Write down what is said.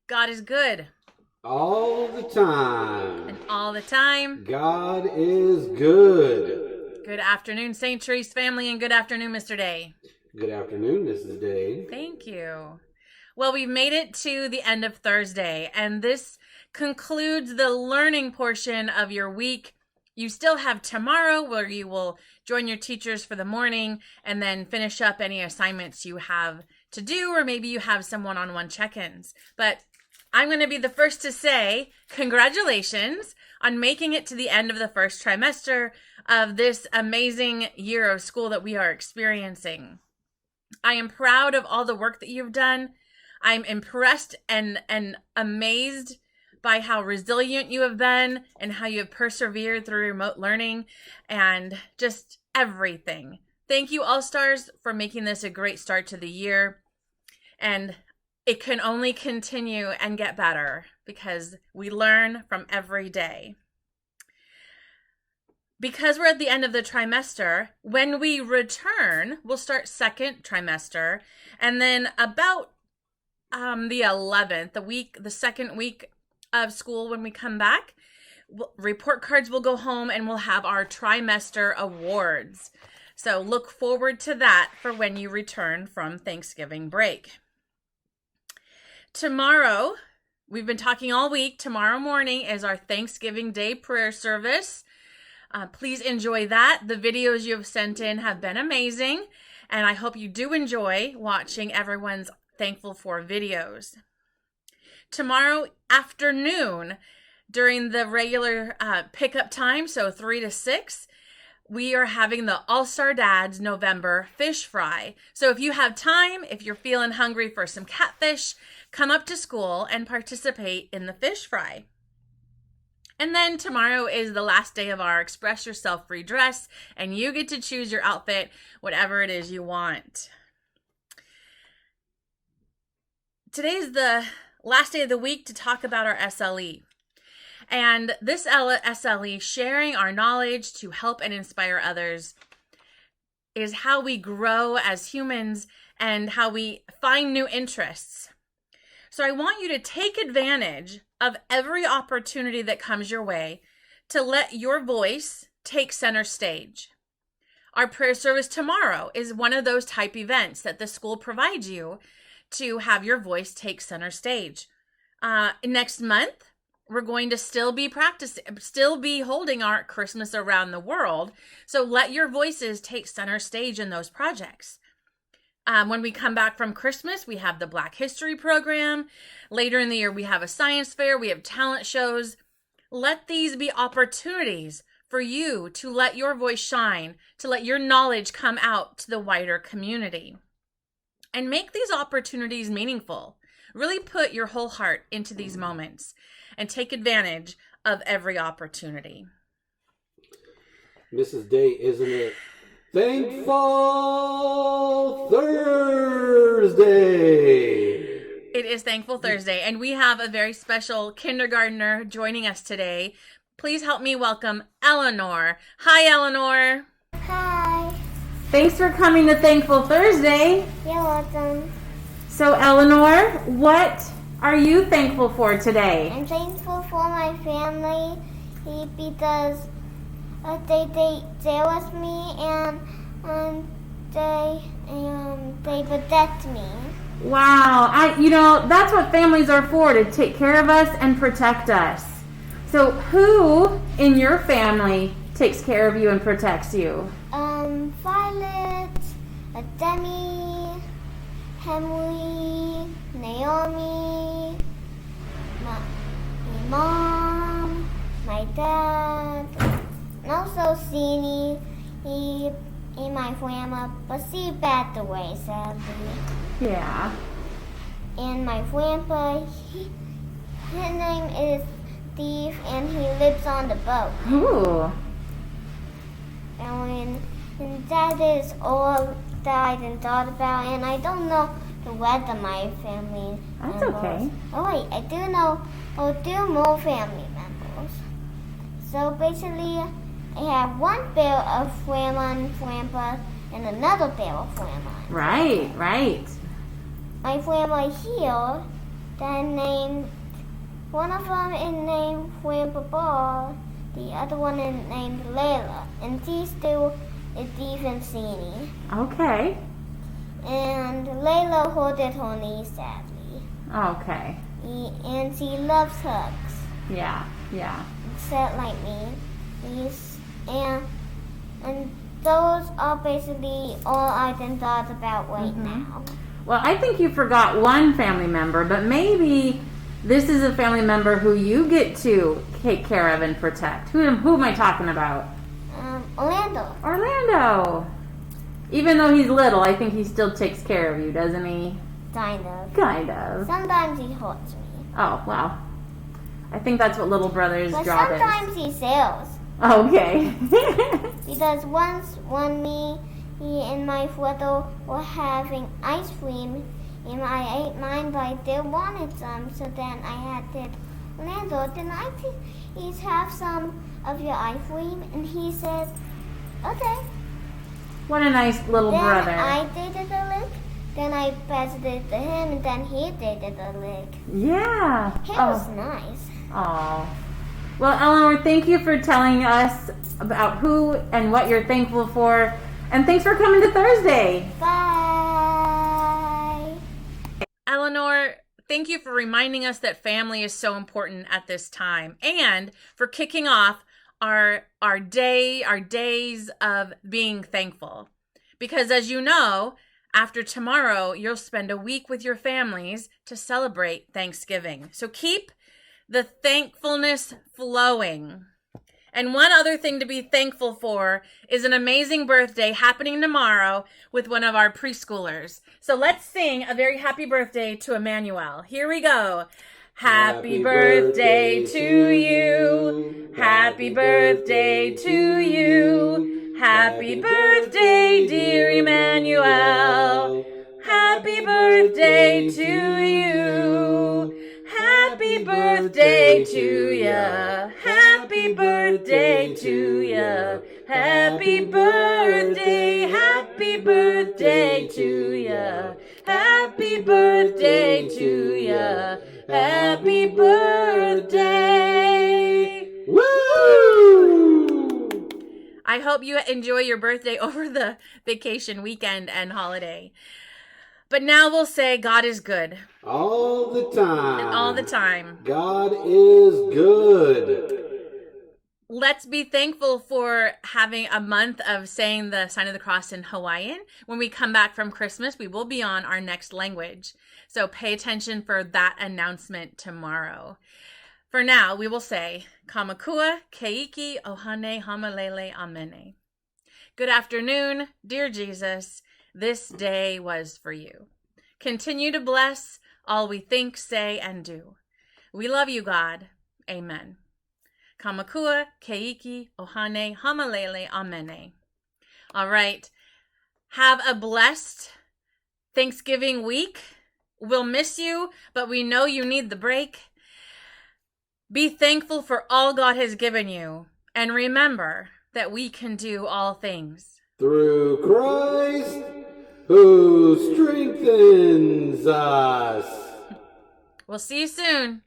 God is good. All the time. And all the time. God is good. Good afternoon, St. Therese family, and good afternoon, Mr. Day. Good afternoon, Mrs. Day. Thank you. Well, we've made it to the end of Thursday, and this concludes the learning portion of your week. You still have tomorrow where you will join your teachers for the morning and then finish up any assignments you have to do, or maybe you have some one-on-one check-ins. But I'm going to be the first to say congratulations on making it to the end of the first trimester of this amazing year of school that we are experiencing. I am proud of all the work that you've done. I'm impressed and amazed by how resilient you have been and how you have persevered through remote learning and just everything. Thank you, All-Stars, for making this a great start to the year. And it can only continue and get better because we learn from every day. Because we're at the end of the trimester, when we return, we'll start second trimester. And then about the 11th, the second week of school, when we come back, report cards will go home and we'll have our trimester awards. So look forward to that for when you return from Thanksgiving break. Tomorrow, we've been talking all week. Tomorrow morning is our Thanksgiving Day prayer service. Please enjoy that. The videos you have sent in have been amazing, and I hope you do enjoy watching everyone's Thankful For videos. Tomorrow afternoon, during the regular pickup time, so 3 to 6, we are having the All-Star Dads November fish fry. So if you have time, if you're feeling hungry for some catfish, come up to school and participate in the fish fry. And then tomorrow is the last day of our Express Yourself free dress, and you get to choose your outfit, whatever it is you want. Today is the last day of the week to talk about our SLE. And this SLE, sharing our knowledge to help and inspire others, is how we grow as humans and how we find new interests. So I want you to take advantage of every opportunity that comes your way to let your voice take center stage. Our prayer service tomorrow is one of those type events that the school provides you to have your voice take center stage. Next month, we're going to still be holding our Christmas Around the World. So let your voices take center stage in those projects. When we come back from Christmas, we have the Black History program. Later in the year, we have a science fair. We have talent shows. Let these be opportunities for you to let your voice shine, to let your knowledge come out to the wider community. And make these opportunities meaningful. Really put your whole heart into these moments and take advantage of every opportunity. Mrs. Day, isn't it Thankful Thursday? It is Thankful Thursday, and we have a very special kindergartner joining us today. Please help me welcome Eleanor. Hi, Eleanor. Hi. Thanks for coming to Thankful Thursday. You're welcome. So, Eleanor, what are you thankful for today? I'm thankful for my family because they're with me and they protect me. Wow, that's what families are for, to take care of us and protect us. So, who in your family takes care of you and protects you? Violet, Demi, Emily, Naomi, my mom, my dad, and also Sini, and my grandma, but she passed away sadly. Yeah. And my grandpa, his name is Steve, and he lives on the boat. Ooh. And that is all that I didn't thought about, and I don't know the rest of my family That's members. okay. Oh wait, I do know more family members. So basically, I have one pair of grandma and grandpa and another pair of grandma. Right. My grandma here One of them is named Grandpa Ball. The other one is named Layla. And these two is Stephenie. Okay. And Layla holded her knee sadly. Okay. And she loves hugs. Yeah. Except like me. And those are basically all I can thought about right now. Well, I think you forgot one family member, but maybe this is a family member who you get to take care of and protect. Who am I talking about? Orlando. Even though he's little, I think he still takes care of you, doesn't he? Kind of. Sometimes he hurts me. Oh, wow. I think that's what little brother's But job is. sometimes he sells. Okay. Because once when he and my brother were having ice cream, and I ate mine, but I did wanted some, so then I had to Orlando, can I please have some of your ice cream? And he said, okay. What a nice little Then brother. I dated a lick, then I passed it to him, and then he dated a lick. Yeah. It was nice. Oh. Well, Eleanor, thank you for telling us about who and what you're thankful for. And thanks for coming to Thursday. Bye. Eleanor, thank you for reminding us that family is so important at this time, and for kicking off our days of being thankful. Because as you know, after tomorrow, you'll spend a week with your families to celebrate Thanksgiving. So keep the thankfulness flowing. And one other thing to be thankful for is an amazing birthday happening tomorrow with one of our preschoolers. So let's sing a very happy birthday to Emmanuel. Here we go. Happy birthday to you. Happy birthday to you. Happy birthday, dear Emmanuel. Happy birthday to you. Happy birthday to ya. Happy birthday to ya. Happy birthday, happy birthday to ya. Happy birthday to ya. Happy birthday. Woo! I hope you enjoy your birthday over the vacation weekend and holiday. But now we'll say God is good. All the time. And all the time. God is good. Let's be thankful for having a month of saying the sign of the cross in Hawaiian. When we come back from Christmas, we will be on our next language. So pay attention for that announcement tomorrow. For now, we will say, Kamakua, Keiki, Ohane, Hamalele, Amene. Good afternoon, dear Jesus. This day was for you. Continue to bless all we think, say, and do. We love you, God. Amen. Kamakua, Keiki, Ohane, Hamalele, Amene. All right. Have a blessed Thanksgiving week. We'll miss you, but we know you need the break. Be thankful for all God has given you. And remember that we can do all things Through Christ who strengthens us. We'll see you soon.